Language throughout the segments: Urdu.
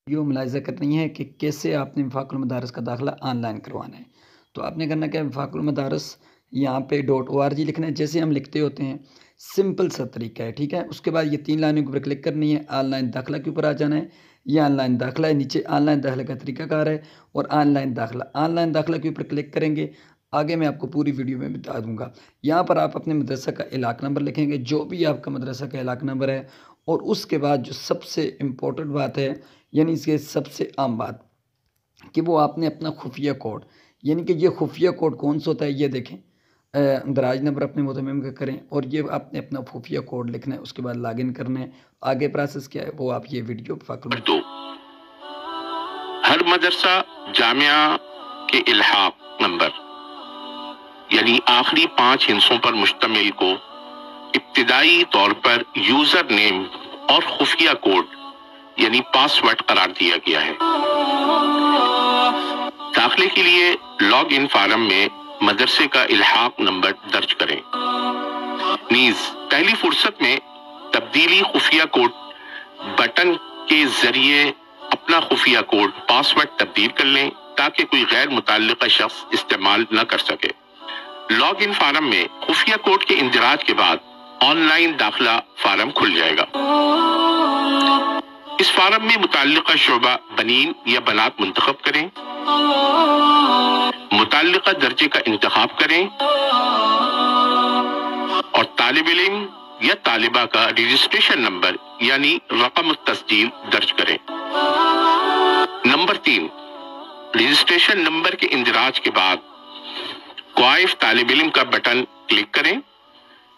ویڈیو ملاحظہ کرنی ہے کہ کیسے آپ نے وفاق المدارس کا داخلہ آن لائن کروانا ہے۔ تو آپ نے کرنا کیا ہے، وفاق المدارس یہاں پہ .org لکھنا ہے، جیسے ہم لکھتے ہوتے ہیں، سمپل سا طریقہ ہے، ٹھیک ہے۔ اس کے بعد یہ 3 لائنوں کے اوپر کلک کرنی ہے، آن لائن داخلہ کے اوپر آ جانا ہے۔ یہ آن لائن داخلہ ہے، نیچے آن لائن داخلہ کا طریقہ کار ہے اور آن لائن داخلہ کے اوپر کلک کریں گے۔ آگے میں آپ کو پوری ویڈیو میں بتا دوں گا۔ یہاں پر آپ اپنے مدرسہ کا علاقہ نمبر لکھیں گے، جو بھی آپ کا مدرسہ کا علاقہ نمبر ہے، اور اس کے بعد جو سب سے امپورٹنٹ بات ہے، یعنی اس کے سب سے عام بات، کہ وہ آپ نے اپنا خفیہ کوڈ، یعنی کہ یہ خفیہ کوڈ کون سا ہوتا ہے، یہ دیکھیں، اندراج نمبر اپنے متمم کا کریں اور یہ آپ نے اپنا خفیہ کوڈ لکھنا ہے، اس کے بعد لاگ ان کرنا ہے۔ آگے پروسیس کیا ہے وہ آپ یہ ویڈیو ہر مدرسہ جامعہ کے الحاق نمبر یعنی آخری 5 ہندسوں پر مشتمل کو ابتدائی طور پر یوزر نیم اور خفیہ کوڈ یعنی پاس ورڈ قرار دیا گیا ہے۔ داخلے کے لیے لاگ ان فارم میں مدرسے کا الحاق نمبر درج کریں۔ نیز پہلی فرصت میں تبدیلی خفیہ کوڈ بٹن کے ذریعے اپنا خفیہ کوڈ پاس ورڈ تبدیل کر لیں تاکہ کوئی غیر متعلقہ شخص استعمال نہ کر سکے۔ لاگ ان فارم میں خفیہ کوڈ کے اندراج کے بعد آن لائن داخلہ فارم کھل جائے گا۔ اس فارم میں متعلقہ شعبہ بنین یا بنات منتخب کریں، متعلقہ درجے کا انتخاب کریں اور طالب علم یا طالبہ کا رجسٹریشن نمبر یعنی رقم التسجیل درج کریں۔ نمبر 3، رجسٹریشن نمبر کے اندراج کے بعد کوائف طالب علم کا بٹن کلک کریں،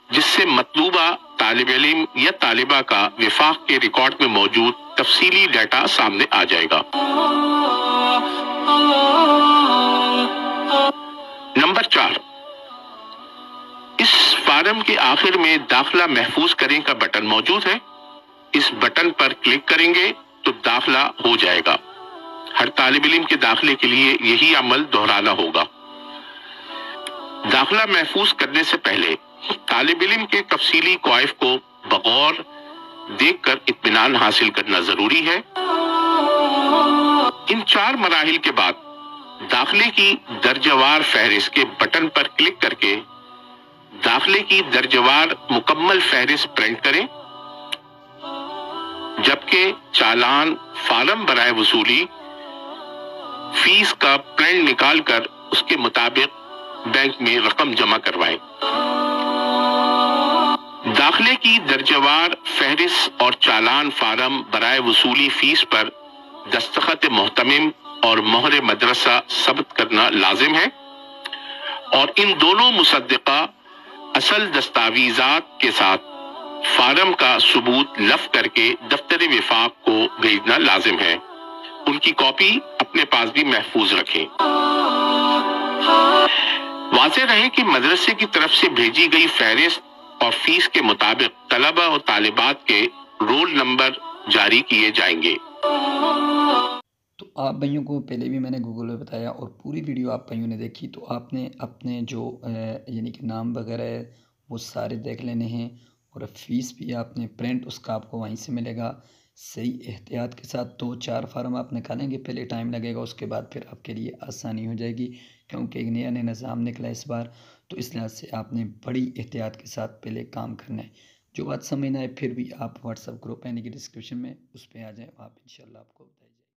جس سے مطلوبہ طالب علم یا طالبہ کا وفاق کے ریکارڈ میں موجود تفصیلی ڈیٹا سامنے آ جائے گا۔ نمبر 4، اس فارم کے آخر میں داخلہ محفوظ کریں کا بٹن موجود ہے۔ اس بٹن پر کلک کریں گے تو داخلہ ہو جائے گا۔ ہر طالب علم کے داخلے کے لیے یہی عمل دہرانا ہوگا۔ داخلہ محفوظ کرنے سے پہلے طالب علم کے تفصیلی کوائف کو بغور دیکھ کر اطمینان حاصل کرنا ضروری ہے۔ ان 4 مراحل کے بعد داخلے کی درجہ وار فہرست کے بٹن پر کلک کر کے داخلے کی درجہ وار مکمل فہرست پرنٹ کریں، جبکہ چالان فارم برائے وصولی فیس کا پرنٹ نکال کر اس کے مطابق بینک میں رقم جمع کروائیں۔ داخلے کی درجہ وار فہرست اور چالان فارم برائے وصولی فیس پر دستخط محتمم اور مہر مدرسہ ثبت کرنا لازم ہے، اور ان دونوں مصدقہ اصل دستاویزات کے ساتھ فارم کا ثبوت لفظ کر کے دفتر وفاق کو بھیجنا لازم ہے۔ ان کی کاپی اپنے پاس بھی محفوظ رکھیں۔ واضح رہے کہ مدرسے کی طرف سے بھیجی گئی فہرست اور فیس کے مطابق طلبہ اور طالبات کے رول نمبر جاری کیے جائیں گے۔ تو آپ بھائیوں کو پہلے بھی میں نے گوگل میں بتایا اور پوری ویڈیو آپ بھائیوں نے دیکھی، تو آپ نے اپنے جو یعنی کہ نام وغیرہ ہے وہ سارے دیکھ لینے ہیں، اور فیس بھی آپ نے پرنٹ اس کا آپ کو وہیں سے ملے گا۔ صحیح احتیاط کے ساتھ 2-4 فارم آپ نکالیں گے، پہلے ٹائم لگے گا، اس کے بعد پھر آپ کے لیے آسانی ہو جائے گی، کیونکہ ایک نیا نظام نکلا ہے اس بار، تو اس لحاظ سے آپ نے بڑی احتیاط کے ساتھ پہلے کام کرنا ہے۔ جو بات سمجھنا ہے پھر بھی آپ واٹس ایپ گروپ یعنی کہ ڈسکرپشن میں اس پہ آ جائیں، آپ انشاءاللہ آپ کو بتائیں۔